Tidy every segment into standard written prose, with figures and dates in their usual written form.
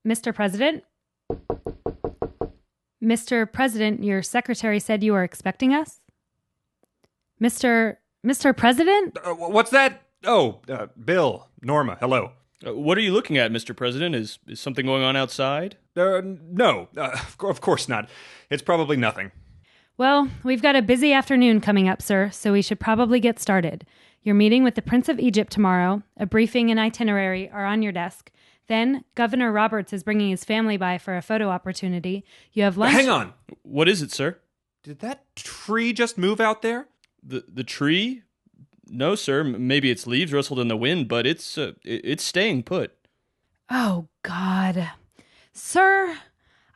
Mr. President? Mr. President, your secretary said you were expecting us? Mr. President? What's that? Oh, Bill, Norma, hello. What are you looking at, Mr. President? Is something going on outside? No, of course not. It's probably nothing. Well, we've got a busy afternoon coming up, sir, so we should probably get started. Your meeting with the Prince of Egypt tomorrow, a briefing and itinerary are on your desk. Then, Governor Roberts is bringing his family by for a photo opportunity. You have lunch... Hang on! What is it, sir? Did that tree just move out there? The tree? No, sir. Maybe its leaves rustled in the wind, but it's staying put. Oh, God. Sir,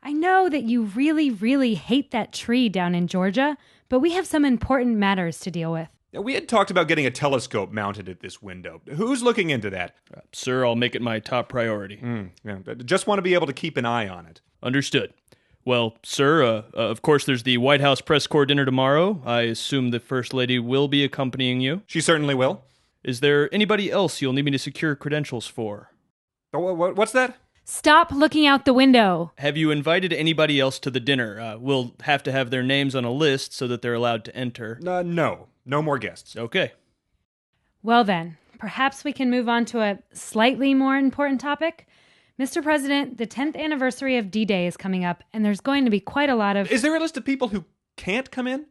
I know that you really, really hate that tree down in Georgia, but we have some important matters to deal with. We had talked about getting a telescope mounted at this window. Who's looking into that? Sir, I'll make it my top priority. Just want to be able to keep an eye on it. Understood. Well, sir, of course there's the White House press corps dinner tomorrow. I assume the First Lady will be accompanying you. She certainly will. Is there anybody else you'll need me to secure credentials for? What's that? Stop looking out the window. Have you invited anybody else to the dinner? We'll have to have their names on a list so that they're allowed to enter. No. No more guests. Okay. Well then, perhaps we can move on to a slightly more important topic. Mr. President, the 10th anniversary of D-Day is coming up, and there's going to be quite a lot of... Is there a list of people who can't come in?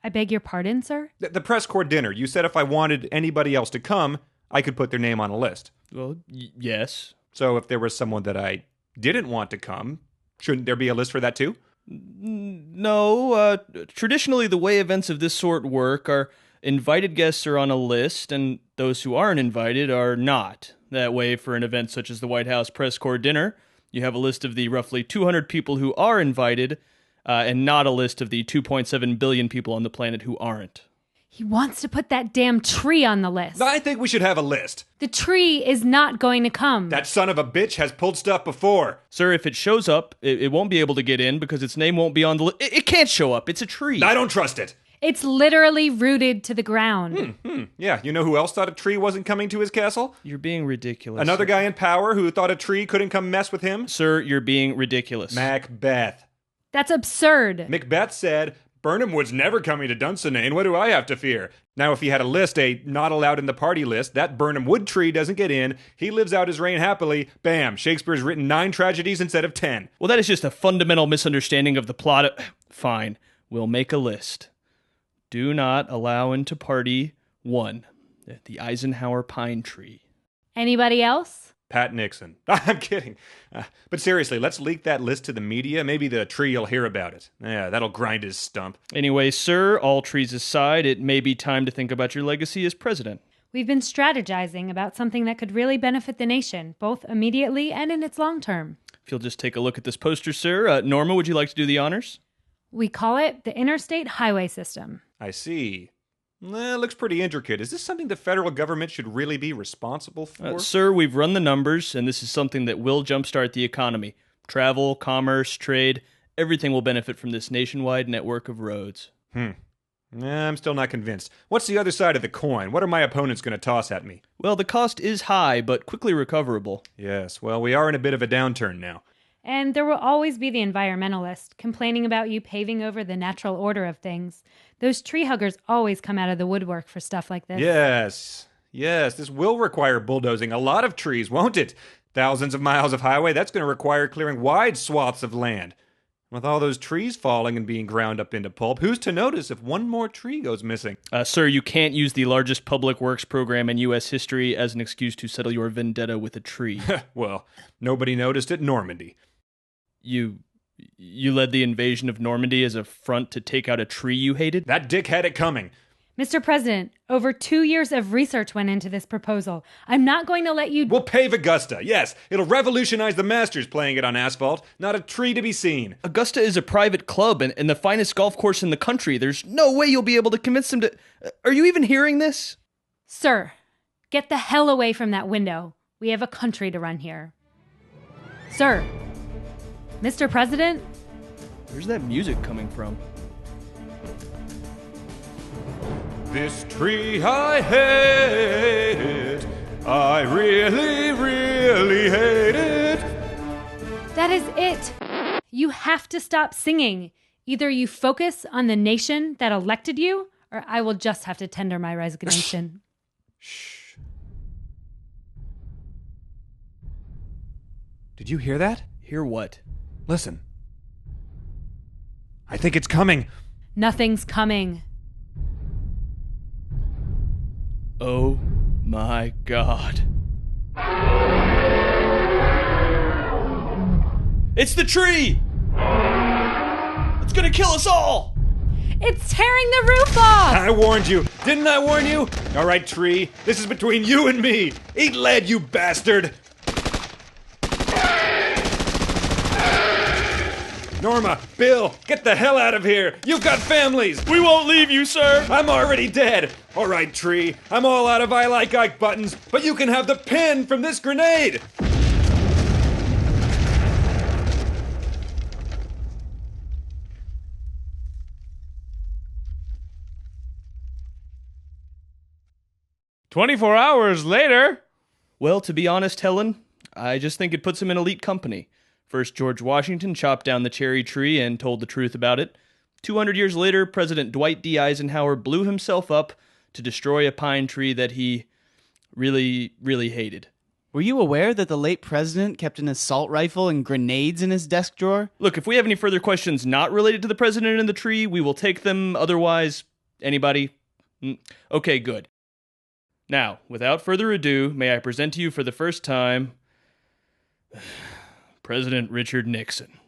I beg your pardon, sir? The press corps dinner. You said if I wanted anybody else to come, I could put their name on a list. Well, yes. So if there was someone that I didn't want to come, shouldn't there be a list for that too? No. Traditionally, the way events of this sort work are invited guests are on a list, and those who aren't invited are not. That way, for an event such as the White House press corps dinner, you have a list of the roughly 200 people who are invited, and not a list of the 2.7 billion people on the planet who aren't. He wants to put that damn tree on the list. I think we should have a list. The tree is not going to come. That son of a bitch has pulled stuff before. Sir, if it shows up, it won't be able to get in because its name won't be on the list. It can't show up. It's a tree. I don't trust it. It's literally rooted to the ground. Yeah, you know who else thought a tree wasn't coming to his castle? You're being ridiculous. Another guy in power who thought a tree couldn't come mess with him? Sir, you're being ridiculous. Macbeth. That's absurd. Macbeth said, Burnham Wood's never coming to Dunsinane. What do I have to fear? Now, if he had a list, a not allowed in the party list, that Burnham Wood tree doesn't get in. He lives out his reign happily. Bam, Shakespeare's written 9 tragedies instead of 10. Well, that is just a fundamental misunderstanding of the plot. Fine, we'll make a list. Do not allow into party 1, the Eisenhower pine tree. Anybody else? Pat Nixon. I'm kidding. But seriously, let's leak that list to the media. Maybe the tree will hear about it. Yeah, that'll grind his stump. Anyway, sir, all trees aside, it may be time to think about your legacy as president. We've been strategizing about something that could really benefit the nation, both immediately and in its long term. If you'll just take a look at this poster, sir. Norma, would you like to do the honors? We call it the Interstate Highway System. I see. It looks pretty intricate. Is this something the federal government should really be responsible for? Sir, we've run the numbers, and this is something that will jumpstart the economy. Travel, commerce, trade, everything will benefit from this nationwide network of roads. I'm still not convinced. What's the other side of the coin? What are my opponents going to toss at me? Well, the cost is high, but quickly recoverable. Yes, well, we are in a bit of a downturn now. And there will always be the environmentalist complaining about you paving over the natural order of things. Those tree huggers always come out of the woodwork for stuff like this. Yes, this will require bulldozing a lot of trees, won't it? Thousands of miles of highway, that's going to require clearing wide swaths of land. With all those trees falling and being ground up into pulp, who's to notice if one more tree goes missing? Sir, you can't use the largest public works program in U.S. history as an excuse to settle your vendetta with a tree. Well, nobody noticed at Normandy. You led the invasion of Normandy as a front to take out a tree you hated? That dick had it coming. Mr. President, over 2 years of research went into this proposal. I'm not going to let you... We'll pave Augusta, yes. It'll revolutionize the Masters playing it on asphalt. Not a tree to be seen. Augusta is a private club and the finest golf course in the country. There's no way you'll be able to convince them to... Are you even hearing this? Sir, get the hell away from that window. We have a country to run here. Sir, Mr. President? Where's that music coming from? This tree I hate it. I really, really hate it. That is it. You have to stop singing. Either you focus on the nation that elected you, or I will just have to tender my resignation. Shh. Did you hear that? Hear what? Listen. I think it's coming. Nothing's coming. Oh my God. It's the tree! It's gonna kill us all! It's tearing the roof off! I warned you. Didn't I warn you? All right, tree. This is between you and me. Eat lead, you bastard. Norma, Bill, get the hell out of here. You've got families. We won't leave you, sir! I'm already dead. All right, tree. I'm all out of I like Ike buttons, but you can have the pin from this grenade. "24 hours later." Well, to be honest, Helen, I just think it puts him in elite company. First, George Washington chopped down the cherry tree and told the truth about it. 200 years later, President Dwight D. Eisenhower blew himself up to destroy a pine tree that he really, really hated. Were you aware that the late president kept an assault rifle and grenades in his desk drawer? Look, if we have any further questions not related to the president and the tree, we will take them. Otherwise, anybody? Okay, good. Now, without further ado, may I present to you for the first time President Richard Nixon.